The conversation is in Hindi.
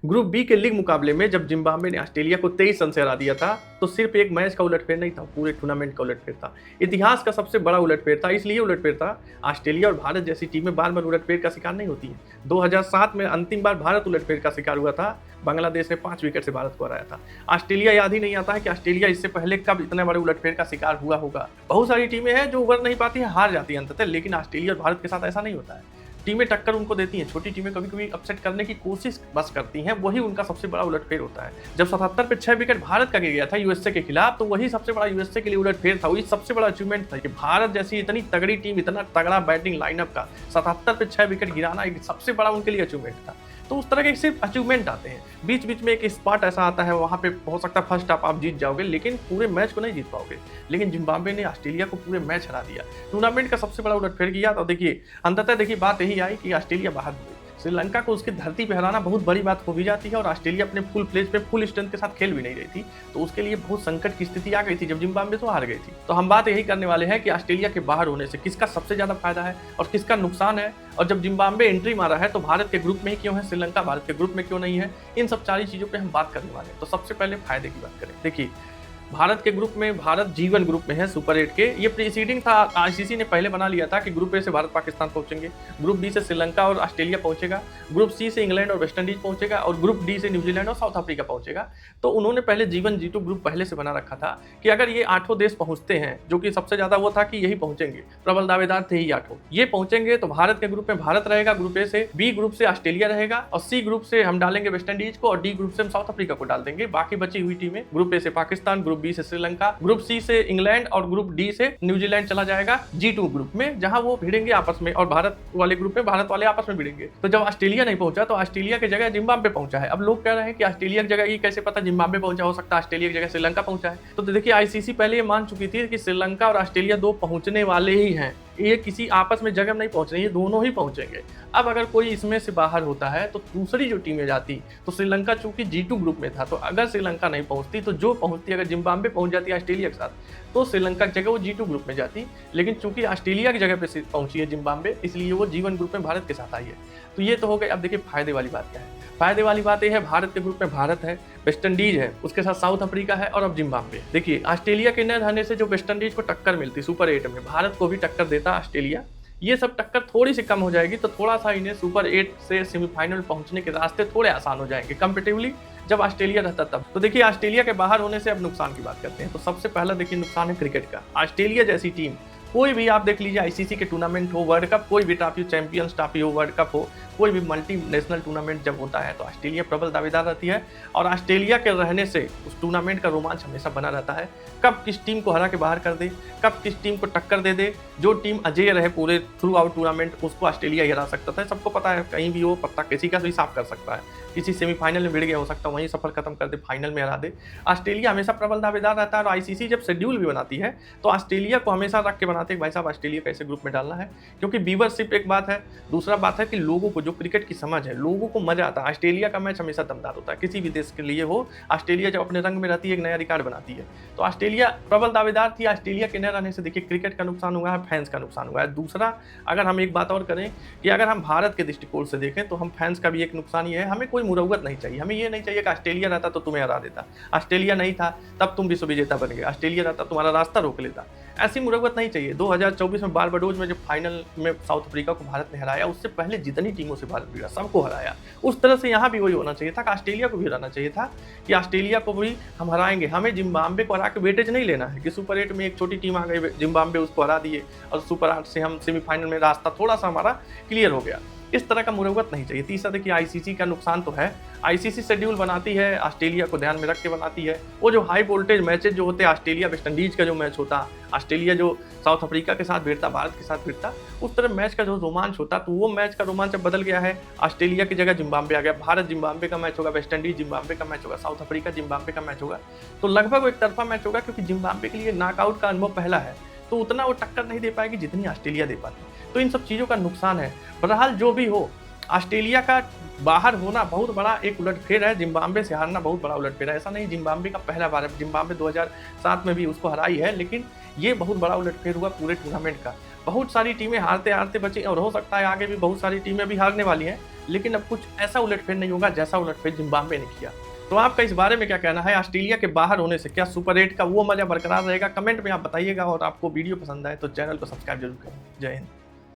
ग्रुप बी के लीग मुकाबले में जब जिम्बाब्वे ने ऑस्ट्रेलिया को 23 रन से हरा दिया था, तो सिर्फ एक मैच का उलटफेर नहीं था, पूरे टूर्नामेंट का उलटफेर था। इतिहास का सबसे बड़ा उलटफेर था, इसलिए उलटफेर था, ऑस्ट्रेलिया और भारत जैसी टीमें बार-बार उलटफेर का शिकार नहीं होती हैं। 2007 में अंतिम बार भारत उलटफेर का शिकार हुआ था, बांग्लादेश ने 5 विकेट से भारत को हराया था। ऑस्ट्रेलिया याद ही नहीं आता है कि ऑस्ट्रेलिया इससे पहले कब इतने बड़े उलटफेर का शिकार हुआ होगा। बहुत सारी टीमें हैं जो उभर नहीं पाती हैं, हार जाती हैं अंततः, लेकिन ऑस्ट्रेलिया और भारत के साथ ऐसा नहीं होता है। टीमें टक्कर उनको देती हैं, छोटी टीमें कभी-कभी अपसेट करने की कोशिश बस करती हैं, वही उनका सबसे बड़ा उलटफेर होता है। जब 77 पे 6 विकेट भारत का गिर गया था यूएसए के खिलाफ, तो वही सबसे बड़ा यूएसए के लिए उलटफेर था, वही सबसे बड़ा अचीवमेंट था कि भारत जैसी इतनी तगड़ी टीम, इतना तगड़ा बैटिंग लाइनअप का 77 पे 6 विकेट गिराना एक सबसे बड़ा उनके लिए अचीवमेंट था। तो उस तरह के सिर्फ अचीवमेंट आते हैं, बीच-बीच में एक स्पॉट ऐसा आता है, वहाँ पे हो सकता है फर्स्ट हाफ आप जीत जाओगे, लेकिन पूरे मैच को नहीं जीत पाओगे। लेकिन जिम्बाब्वे ने ऑस्ट्रेलिया को पूरे मैच हरा दिया, टूर्नामेंट का सबसे बड़ा उलटफेर किया। तो देखिए, अंततः देखिए बात यही आई कि ऑस्ट्रेलिया बाहर हो गई। श्रीलंका को उसकी धरती पे हराना बहुत बड़ी बात हो भी जाती है, और ऑस्ट्रेलिया अपने फुल फ्लेज पे फुल स्ट्रेंथ के साथ खेल भी नहीं रही थी, तो उसके लिए बहुत संकट की स्थिति आ गई थी जब जिम्बाब्वे तो हार गई थी। तो हम बात यही करने वाले हैं कि ऑस्ट्रेलिया के बाहर होने से किसका सबसे ज्यादा फायदा है और किसका नुकसान है, और जब जिम्बाब्वे एंट्री मारा है तो भारत के ग्रुप में ही क्यों है, श्रीलंका भारत के ग्रुप में क्यों नहीं है, इन सब सारी चीजों पे हम बात करने वाले हैं। तो सबसे पहले फायदे की बात करें। देखिए, भारत के ग्रुप में, भारत जीवन ग्रुप में है सुपर 8 के। ये प्रीसीडिंग था, आईसीसी ने पहले बना लिया था कि ग्रुप ए से भारत पाकिस्तान पहुंचेंगे, ग्रुप बी से श्रीलंका और ऑस्ट्रेलिया पहुंचेगा, ग्रुप सी से इंग्लैंड और वेस्ट इंडीज पहुंचेगा, और ग्रुप डी से न्यूजीलैंड और साउथ अफ्रीका पहुंचेगा। तो उन्होंने पहले जीवन जीटू ग्रुप पहले से बना रखा था कि अगर ये 8 देश पहुंचते हैं, जो कि सबसे ज्यादा वो था कि यही पहुंचेंगे, प्रबल दावेदार थे ही 8, ये पहुंचेंगे तो भारत के ग्रुप में भारत रहेगा ग्रुप ए से, बी ग्रुप से ऑस्ट्रेलिया रहेगा, और सी ग्रुप से हम डालेंगे वेस्ट इंडीज को, और डी ग्रुप से हम साउथ अफ्रीका को डाल देंगे। बाकी बची हुई टीमें, ग्रुप ए से पाकिस्तान, ग्रुप बी से श्रीलंका, ग्रुप सी से इंग्लैंड, और ग्रुप डी से न्यूजीलैंड चला जाएगा G2 ग्रुप में, जहां वो भिड़ेंगे आपस में, और भारत वाले ग्रुप में भारत वाले आपस में भिड़ेंगे। तो जब ऑस्ट्रेलिया नहीं पहुंचा, तो ऑस्ट्रेलिया की जगह जिम्बाब्वे पहुंचा है। अब लोग कह रहे हैं कि ऑस्ट्रेलिया की जगह, ये कैसे पता जिम्बाब्वे पहुंचा, हो सकता है ऑस्ट्रेलिया की जगह श्रीलंका पहुंचा है। तो देखिए, आईसीसी पहले ये मान चुकी थी कि श्रीलंका और ऑस्ट्रेलिया दो पहुंचने वाले ही हैं, ये किसी आपस में जगह नहीं पहुंच रही, ये दोनों ही पहुंचेंगे। अब अगर कोई इसमें से बाहर होता है तो दूसरी जो टीमें जाती, तो श्रीलंका चूंकि G2 ग्रुप में था, तो अगर श्रीलंका नहीं पहुंचती तो जो पहुंचती, अगर जिम्बाब्वे पहुंच जाती ऑस्ट्रेलिया के साथ, तो श्रीलंका की जगह वो G2 ग्रुप में जाती। लेकिन चूंकि ऑस्ट्रेलिया की जगह पे पहुंची है जिम्बाब्वे, इसलिए वो जीवन ग्रुप में भारत के साथ आई है। तो ये तो हो गई। अब देखिए फायदे वाली बात क्या है। फायदे वाली बात यह है, भारत के ग्रुप में भारत है, वेस्ट इंडीज है, उसके साथ साउथ अफ्रीका है, और अब जिम्बाब्वे। देखिए, ऑस्ट्रेलिया के न रहने से जो वेस्ट इंडीज को टक्कर मिलती सुपर 8 में, भारत को भी टक्कर देता ऑस्ट्रेलिया, ये सब टक्कर थोड़ी सी कम हो जाएगी, तो थोड़ा सा इन्हें सुपर 8 से सेमीफाइनल पहुंचने के रास्ते थोड़े आसान हो जाएंगे कंपेटिवली जब ऑस्ट्रेलिया रहता तब। तो देखिए, ऑस्ट्रेलिया के बाहर होने से अब नुकसान की बात करते हैं। तो सबसे पहला देखिए नुकसान है क्रिकेट का। ऑस्ट्रेलिया जैसी टीम, कोई भी आप देख लीजिए, आईसीसी के टूर्नामेंट हो, वर्ल्ड कप, कोई भी ट्रॉफी, चैंपियंस ट्रॉफी हो, वर्ल्ड कप हो, कोई भी मल्टी नेशनल टूर्नामेंट जब होता है, तो ऑस्ट्रेलिया प्रबल दावेदार रहती है, और ऑस्ट्रेलिया के रहने से उस टूर्नामेंट का रोमांच हमेशा बना रहता है। कब किस टीम को हरा के बाहर कर दे, कब किस टीम को टक्कर दे दे, जो टीम अजेय रहे पूरे थ्रू आउट टूर्नामेंट, उसको ऑस्ट्रेलिया ही हरा सकता था। सबको पता है, कहीं भी हो पत्ता किसी का भी साफ कर सकता है, किसी सेमीफाइनल में भिड़ गया हो सकता है, वहीं सफर खत्म कर दे, फाइनल में हरा दे। ऑस्ट्रेलिया हमेशा प्रबल दावेदार रहता है, और आईसीसी जब शेड्यूल भी बनाती है तो ऑस्ट्रेलिया को हमेशा रख के बनाते हैं, भाई साहब ऑस्ट्रेलिया कैसे ग्रुप में डालना है, क्योंकि व्यूवरशिप एक बात है, दूसरा बात है कि लोगों को जो क्रिकेट की समझ है, लोगों को मजा आता है। ऑस्ट्रेलिया का मैच हमेशा दमदार होता है, किसी भी देश के लिए हो, ऑस्ट्रेलिया जब अपने रंग में रहती है एक नया रिकॉर्ड बनाती है। तो ऑस्ट्रेलिया प्रबल दावेदार थी, ऑस्ट्रेलिया के न रहने से देखिए क्रिकेट का नुकसान हुआ है, फैंस का नुकसान हुआ है। दूसरा, अगर हम एक बात और करें कि अगर हम भारत के दृष्टिकोण से देखें, तो हम फैंस का भी एक नुकसान ये है, हमें कोई मुरव्वत नहीं चाहिए। हमें ये नहीं चाहिए कि ऑस्ट्रेलिया रहता तो तुम्हें हरा देता, ऑस्ट्रेलिया नहीं था तब तुम विश्व विजेता बन गए, ऑस्ट्रेलिया रहता तुम्हारा रास्ता रोक लेता, ऐसी मुरव्वत नहीं चाहिए। 2024 में बारबाडोज में जब फाइनल में साउथ अफ्रीका को भारत ने हराया, उससे पहले जितनी टीमों से भारत भिड़ा सबको हराया। उस तरह से यहाँ भी वही होना चाहिए था कि ऑस्ट्रेलिया को भी हराना चाहिए था, कि ऑस्ट्रेलिया को भी हम हराएंगे। हमें जिम्बाब्वे को हरा के वेटेज नहीं लेना है कि सुपर 8 में एक छोटी टीम आ गई, जिम्बाब्वे उसको हरा दिए, और सुपर 8 से हम सेमीफाइनल में रास्ता थोड़ा सा हमारा क्लियर हो गया। इस तरह का मुरव्वत नहीं चाहिए। तीसरा देखिए, आईसीसी का नुकसान तो है, आईसीसी शेड्यूल बनाती है, ऑस्ट्रेलिया को ध्यान में रख के बनाती है। वो जो हाई वोल्टेज मैचेज जो होते हैं, ऑस्ट्रेलिया वेस्ट इंडीज का जो मैच होता, ऑस्ट्रेलिया जो साउथ अफ्रीका के साथ भिड़ता, भारत के साथ भिड़ता, उस तरह मैच का जो रोमांच होता, तो वो मैच का रोमांच अब बदल गया है। ऑस्ट्रेलिया की जगह जिम्बाब्वे आ गया, भारत जिम्बाब्वे का मैच होगा, वेस्ट इंडीज जिम्बाब्वे का मैच होगा, साउथ अफ्रीका जिम्बाब्वे का मैच होगा। तो लगभग वो एक तरफा मैच होगा, क्योंकि जिम्बाब्वे के लिए नॉकआउट का अनुभव पहला है, तो उतना वो टक्कर नहीं दे पाएगी जितनी ऑस्ट्रेलिया दे पाती। तो इन सब चीज़ों का नुकसान है। बहरहाल जो भी हो, ऑस्ट्रेलिया का बाहर होना बहुत बड़ा एक उलटफेर है, जिम्बाब्वे से हारना बहुत बड़ा उलटफेर है। ऐसा नहीं जिम्बाब्वे का पहला बार है, जिम्बाब्वे 2007 में भी उसको हराई है, लेकिन ये बहुत बड़ा उलटफेर हुआ पूरे टूर्नामेंट का। बहुत सारी टीमें हारते हारते बची, और हो सकता है आगे भी बहुत सारी टीमें भी हारने वाली हैं, लेकिन अब कुछ ऐसा उलटफेर नहीं होगा जैसा उलटफेर जिम्बाब्वे ने किया। तो आपका इस बारे में क्या कहना है? ऑस्ट्रेलिया के बाहर होने से क्या सुपर 8 का वो मजा बरकरार रहेगा? कमेंट में आप बताइएगा, और आपको वीडियो पसंद आए तो चैनल को सब्सक्राइब जरूर करें। जय हिंद।